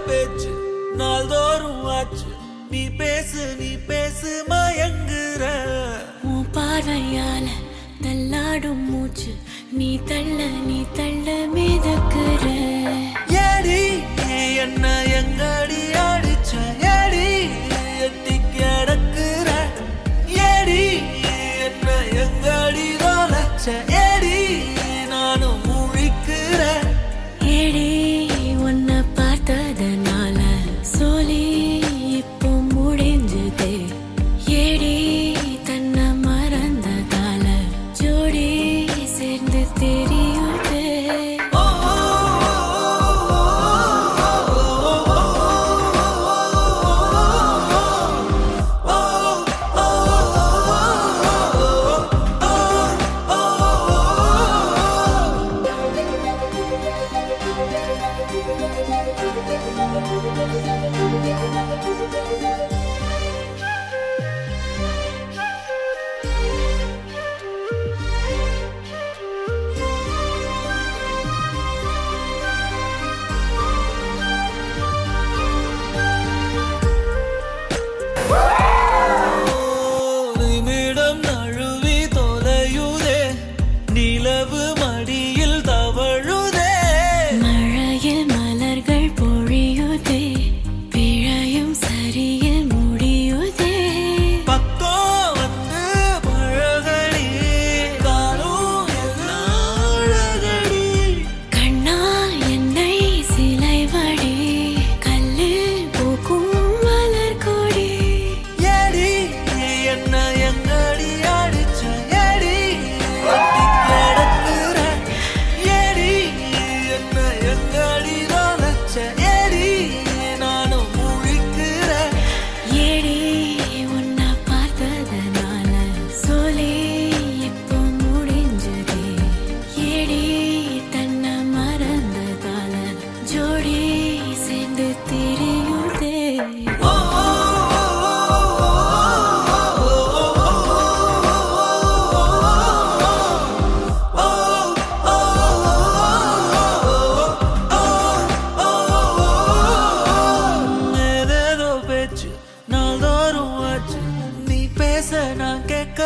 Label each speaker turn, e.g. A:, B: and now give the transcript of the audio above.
A: பேச்சு நாள்தோறும் ஆச்சு. நீ பேசு மயங்குற.
B: உன் பார்வையால தள்ளாடும் மூச்சு நீ தள்ள மிதக்குற.
A: ஏடி என்ன எங்கடி அடிச்ச? ஏடி எட்டி கிடக்குற? ஏடி என்ன எங்கடி தொலைச்ச? ஏடி நானும் முழிக்கிறேன்.
B: ஏடி உன்னை பார்த்ததனால சொல்லி இப்போ முடிஞ்சதே. ஏடி தன்னை மறந்ததால ஜோடி சேர்ந்து தெரியுதே.
A: நிமிடம் நழுவி தொலையுதே. நிலவு மடியில் தவழுதே.
B: மழையில் மலர்கள் பொழியுதே. பிழையும் சரியில் முடியுதே.
A: பக்கம் வந்து பழகடி. காலும் எல்லாம் அழகடி.
B: கண்ணா என்னை சிலைவடி. கல்லில் பூக்கும் மலர் கொடி.
A: ஏடி என்ன எங்கடி அடிச்ச? ஏடி எட்டி கிடக்குற? ஏடி என்ன எங்கடி தொலைச்ச? ஏடி நானும் முழிக்கிறேன்.
B: ஏடி உன்னை பார்த்ததனால சொல்லி இப்போ முடிஞ்சதே. ஏடி தன்னை மறந்ததால ஜோடி சேர்ந்து தெரியுதே.
A: ஏதேதோ பேச்சு நாள்தோறும் ஆச்சு. நீ பேச நான் கேட்க